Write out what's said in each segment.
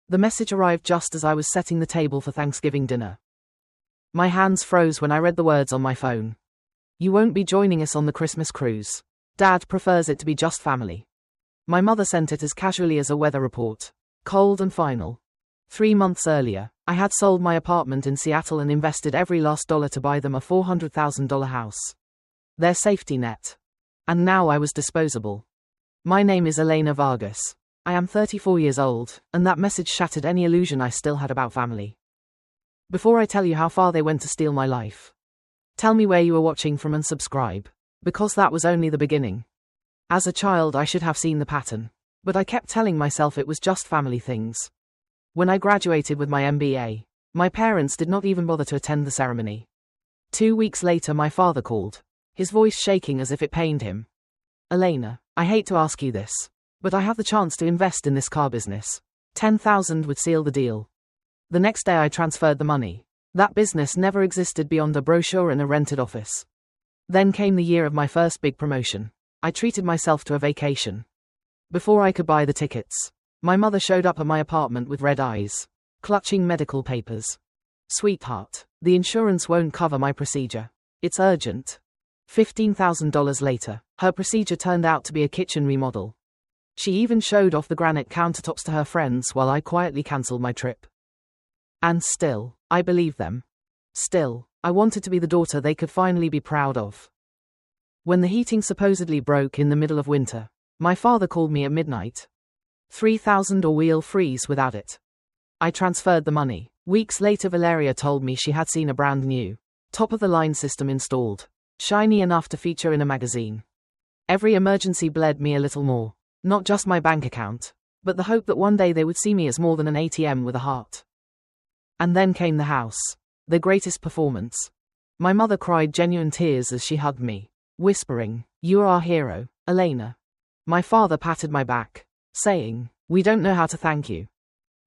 The message arrived just as I was setting the table for Thanksgiving dinner. My hands froze when I read the words on my phone. You won't be joining us on the Christmas cruise. Dad prefers it to be just family. My mother sent it as casually as a weather report. Cold and final. 3 months earlier, I had sold my apartment in Seattle and invested every last dollar to buy them a $400,000 house. Their safety net. And now I was disposable. My name is Elena Vargas. I am 34 years old, and that message shattered any illusion I still had about family. Before I tell you how far they went to steal my life, tell me where you were watching from and subscribe, because that was only the beginning. As a child I should have seen the pattern, but I kept telling myself it was just family things. When I graduated with my MBA, my parents did not even bother to attend the ceremony. 2 weeks later my father called, his voice shaking as if it pained him. Elena, I hate to ask you this, but I have the chance to invest in this car business. $10,000 would seal the deal. The next day I transferred the money. That business never existed beyond a brochure and a rented office. Then came the year of my first big promotion. I treated myself to a vacation. Before I could buy the tickets, my mother showed up at my apartment with red eyes, clutching medical papers. Sweetheart, the insurance won't cover my procedure. It's urgent. $15,000 later, her procedure turned out to be a kitchen remodel. She even showed off the granite countertops to her friends while I quietly cancelled my trip. And still, I believed them. Still, I wanted to be the daughter they could finally be proud of. When the heating supposedly broke in the middle of winter, my father called me at midnight. $3,000 or we'll freeze without it. I transferred the money. Weeks later Valeria told me she had seen a brand new, top-of-the-line system installed, shiny enough to feature in a magazine. Every emergency bled me a little more, not just my bank account, but the hope that one day they would see me as more than an ATM with a heart. And then came the house, the greatest performance. My mother cried genuine tears as she hugged me, whispering, "You are our hero, Elena." My father patted my back, saying, "We don't know how to thank you."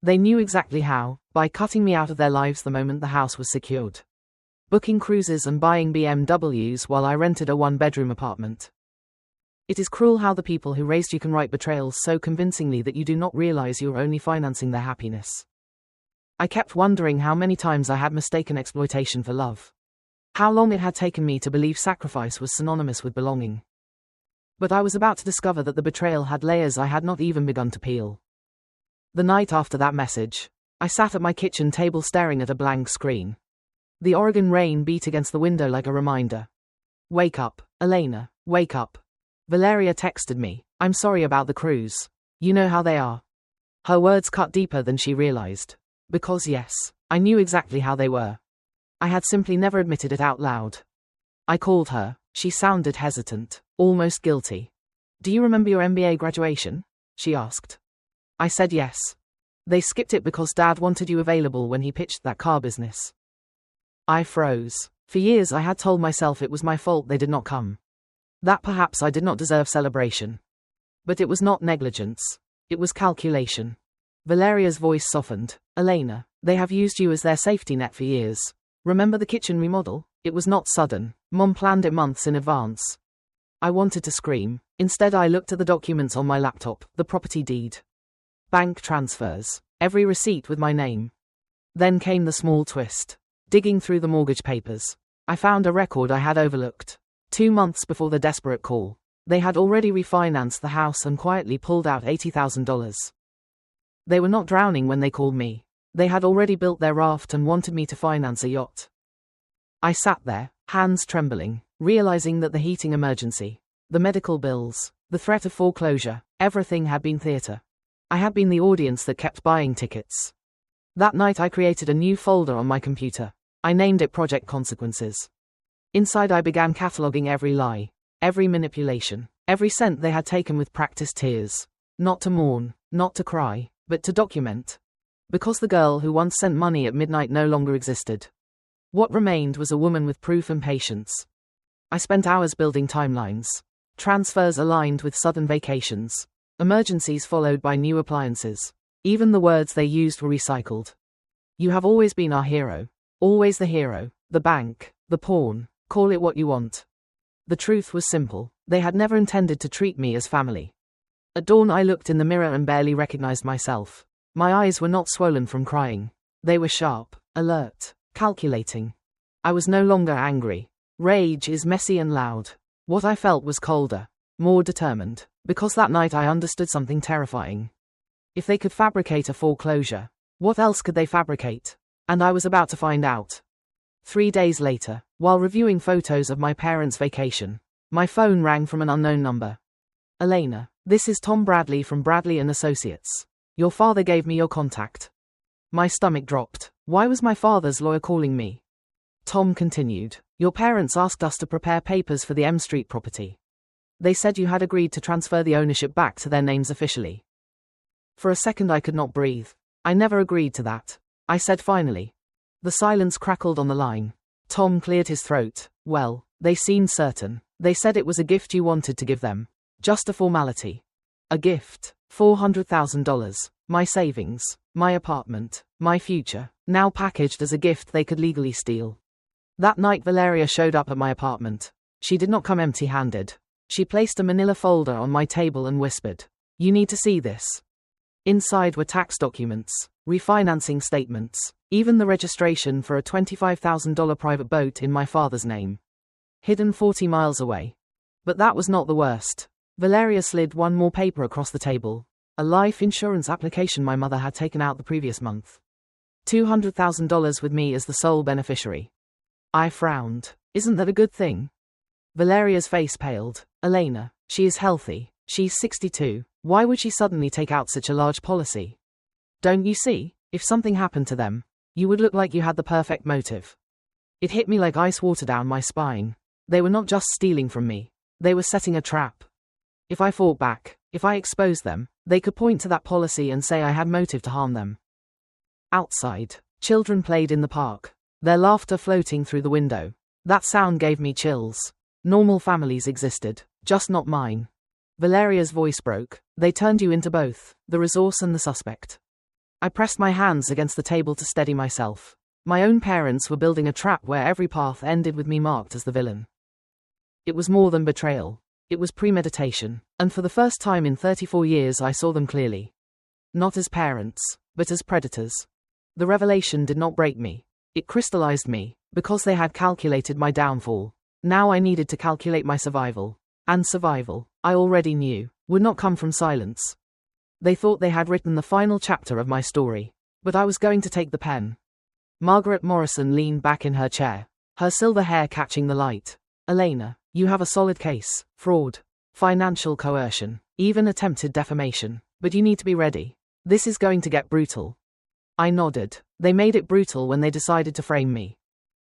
They knew exactly how, by cutting me out of their lives the moment the house was secured. Booking cruises and buying BMWs while I rented a one-bedroom apartment. It is cruel how the people who raised you can write betrayals so convincingly that you do not realize you are only financing their happiness. I kept wondering how many times I had mistaken exploitation for love. How long it had taken me to believe sacrifice was synonymous with belonging. But I was about to discover that the betrayal had layers I had not even begun to peel. The night after that message, I sat at my kitchen table staring at a blank screen. The Oregon rain beat against the window like a reminder. "Wake up, Elena, wake up." Valeria texted me, "I'm sorry about the cruise. You know how they are." Her words cut deeper than she realized. Because yes, I knew exactly how they were. I had simply never admitted it out loud. I called her. She sounded hesitant, almost guilty. "Do you remember your MBA graduation?" she asked. I said yes. "They skipped it because Dad wanted you available when he pitched that car business." I froze. For years I had told myself it was my fault they did not come. That perhaps I did not deserve celebration. But it was not negligence. It was calculation. Valeria's voice softened. "Elena, they have used you as their safety net for years. Remember the kitchen remodel? It was not sudden. Mom planned it months in advance." I wanted to scream. Instead I looked at the documents on my laptop, the property deed. Bank transfers. Every receipt with my name. Then came the small twist. Digging through the mortgage papers, I found a record I had overlooked. 2 months before the desperate call, they had already refinanced the house and quietly pulled out $80,000. They were not drowning when they called me. They had already built their raft and wanted me to finance a yacht. I sat there, hands trembling, realizing that the heating emergency, the medical bills, the threat of foreclosure, everything had been theater. I had been the audience that kept buying tickets. That night I created a new folder on my computer. I named it Project Consequences. Inside I began cataloging every lie, every manipulation, every cent they had taken with practiced tears. Not to mourn, not to cry, but to document. Because the girl who once sent money at midnight no longer existed. What remained was a woman with proof and patience. I spent hours building timelines. Transfers aligned with sudden vacations. Emergencies followed by new appliances. Even the words they used were recycled. "You have always been our hero. Always the hero, the bank, the pawn, call it what you want." The truth was simple. They had never intended to treat me as family. At dawn I looked in the mirror and barely recognized myself. My eyes were not swollen from crying. They were sharp, alert, calculating. I was no longer angry. Rage is messy and loud. What I felt was colder, more determined, because that night I understood something terrifying. If they could fabricate a foreclosure, what else could they fabricate? And I was about to find out. 3 days later, while reviewing photos of my parents' vacation, my phone rang from an unknown number. Elena, this is Tom Bradley from Bradley & Associates. Your father gave me your contact. My stomach dropped. Why was my father's lawyer calling me? Tom continued. Your parents asked us to prepare papers for the M Street property. They said you had agreed to transfer the ownership back to their names officially. For a second I could not breathe. I never agreed to that, I said finally. The silence crackled on the line. Tom cleared his throat. Well, they seemed certain. They said it was a gift you wanted to give them. Just a formality. A gift. $400,000. My savings. My apartment. My future. Now packaged as a gift they could legally steal. That night Valeria showed up at my apartment. She did not come empty-handed. She placed a manila folder on my table and whispered, "You need to see this." Inside were tax documents, refinancing statements, even the registration for a $25,000 private boat in my father's name. Hidden 40 miles away. But that was not the worst. Valeria slid one more paper across the table. A life insurance application my mother had taken out the previous month. $200,000 with me as the sole beneficiary. I frowned. Isn't that a good thing? Valeria's face paled. Elena, she is healthy. She's 62. Why would she suddenly take out such a large policy? Don't you see? If something happened to them, you would look like you had the perfect motive. It hit me like ice water down my spine. They were not just stealing from me. They were setting a trap. If I fought back, if I exposed them, they could point to that policy and say I had motive to harm them. Outside, children played in the park, their laughter floating through the window. That sound gave me chills. Normal families existed, just not mine. Valeria's voice broke. They turned you into both, the resource and the suspect. I pressed my hands against the table to steady myself. My own parents were building a trap where every path ended with me marked as the villain. It was more than betrayal. It was premeditation, and for the first time in 34 years I saw them clearly. Not as parents, but as predators. The revelation did not break me. It crystallized me, because they had calculated my downfall. Now I needed to calculate my survival. And survival, I already knew, would not come from silence. They thought they had written the final chapter of my story, but I was going to take the pen. Margaret Morrison leaned back in her chair, her silver hair catching the light. Elena, you have a solid case. Fraud, financial coercion, even attempted defamation. But you need to be ready. This is going to get brutal. I nodded. They made it brutal when they decided to frame me.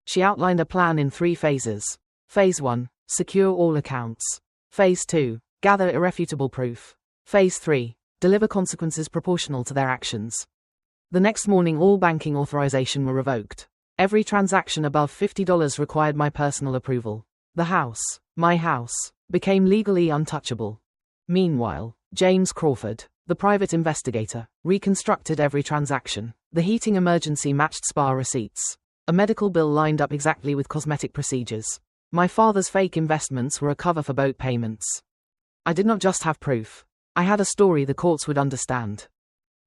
She outlined a plan in 3 phases. Phase 1, secure all accounts. Phase 2, gather irrefutable proof. Phase 3, deliver consequences proportional to their actions. The next morning all banking authorization were revoked. Every transaction above $50 required my personal approval. The house, my house, became legally untouchable. Meanwhile, James Crawford, the private investigator, reconstructed every transaction. The heating emergency matched spa receipts. A medical bill lined up exactly with cosmetic procedures. My father's fake investments were a cover for boat payments. I did not just have proof. I had a story the courts would understand.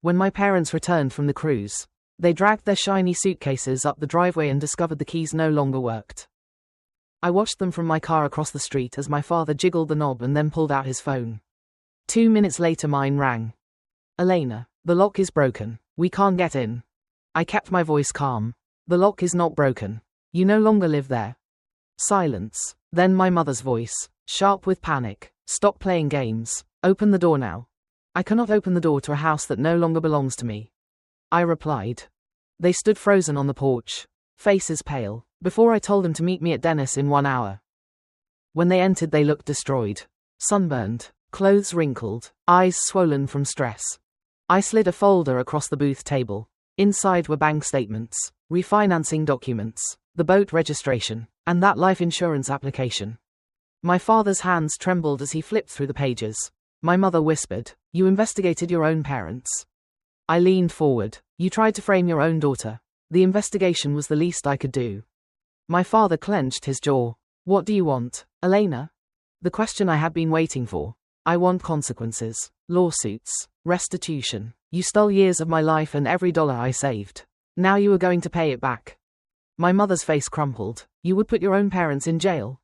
When my parents returned from the cruise, they dragged their shiny suitcases up the driveway and discovered the keys no longer worked. I watched them from my car across the street as my father jiggled the knob and then pulled out his phone. 2 minutes later mine rang. Elena, the lock is broken. We can't get in. I kept my voice calm. The lock is not broken. You no longer live there. Silence. Then my mother's voice, sharp with panic. Stop playing games. Open the door now. I cannot open the door to a house that no longer belongs to me. I replied. They stood frozen on the porch, faces pale, before I told them to meet me at Dennis in 1 hour. When they entered they looked destroyed. Sunburned, clothes wrinkled, eyes swollen from stress. I slid a folder across the booth table. Inside were bank statements, refinancing documents, the boat registration, and that life insurance application. My father's hands trembled as he flipped through the pages. My mother whispered, "You investigated your own parents." I leaned forward. "You tried to frame your own daughter. The investigation was the least I could do." My father clenched his jaw. "What do you want, Elena?" The question I had been waiting for. "I want consequences, lawsuits, restitution. You stole years of my life and every dollar I saved. Now you are going to pay it back. My mother's face crumpled. You would put your own parents in jail?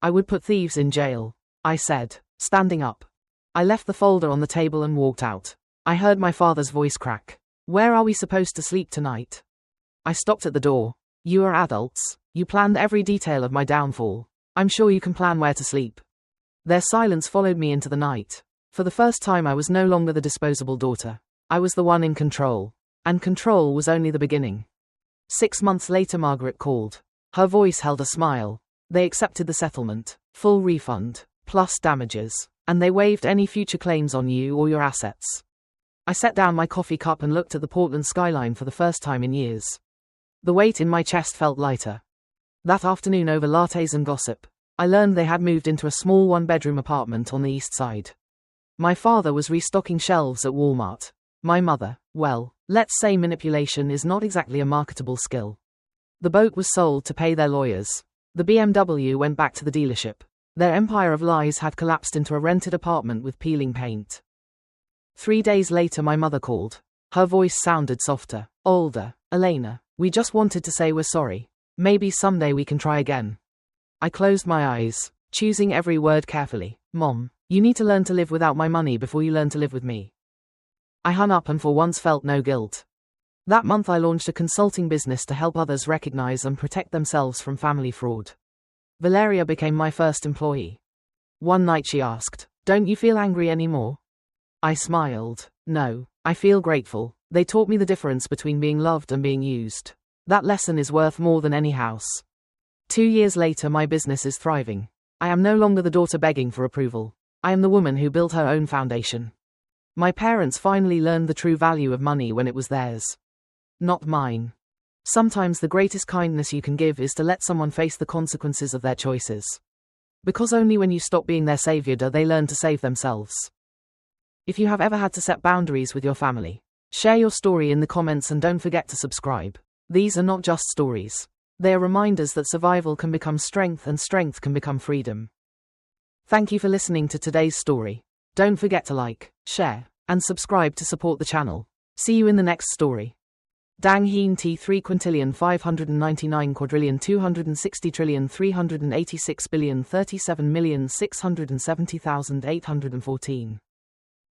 I would put thieves in jail, I said, standing up. I left the folder on the table and walked out. I heard my father's voice crack. Where are we supposed to sleep tonight? I stopped at the door. You are adults. You planned every detail of my downfall. I'm sure you can plan where to sleep. Their silence followed me into the night. For the first time I was no longer the disposable daughter. I was the one in control. And control was only the beginning. 6 months later Margaret called. Her voice held a smile. They accepted the settlement, full refund, plus damages, and they waived any future claims on you or your assets. I set down my coffee cup and looked at the Portland skyline for the first time in years. The weight in my chest felt lighter. That afternoon over lattes and gossip, I learned they had moved into a small one-bedroom apartment on the east side. My father was restocking shelves at Walmart. My mother, well, let's say manipulation is not exactly a marketable skill. The boat was sold to pay their lawyers. The BMW went back to the dealership. Their empire of lies had collapsed into a rented apartment with peeling paint. 3 days later my mother called. Her voice sounded softer, older. Elena, we just wanted to say we're sorry. Maybe someday we can try again. I closed my eyes, choosing every word carefully. Mom, you need to learn to live without my money before you learn to live with me. I hung up and for once felt no guilt. That month I launched a consulting business to help others recognize and protect themselves from family fraud. Valeria became my first employee. One night she asked, "Don't you feel angry anymore?" I smiled. No, I feel grateful. They taught me the difference between being loved and being used. That lesson is worth more than any house. 2 years later my business is thriving. I am no longer the daughter begging for approval. I am the woman who built her own foundation. My parents finally learned the true value of money when it was theirs, not mine. Sometimes the greatest kindness you can give is to let someone face the consequences of their choices. Because only when you stop being their savior do they learn to save themselves. If you have ever had to set boundaries with your family, share your story in the comments and don't forget to subscribe. These are not just stories. They are reminders that survival can become strength and strength can become freedom. Thank you for listening to today's story. Don't forget to like, share, and subscribe to support the channel. See you in the next story. Dang heen T3 quintillion 599 quadrillion 260 trillion 386 billion 37,670,814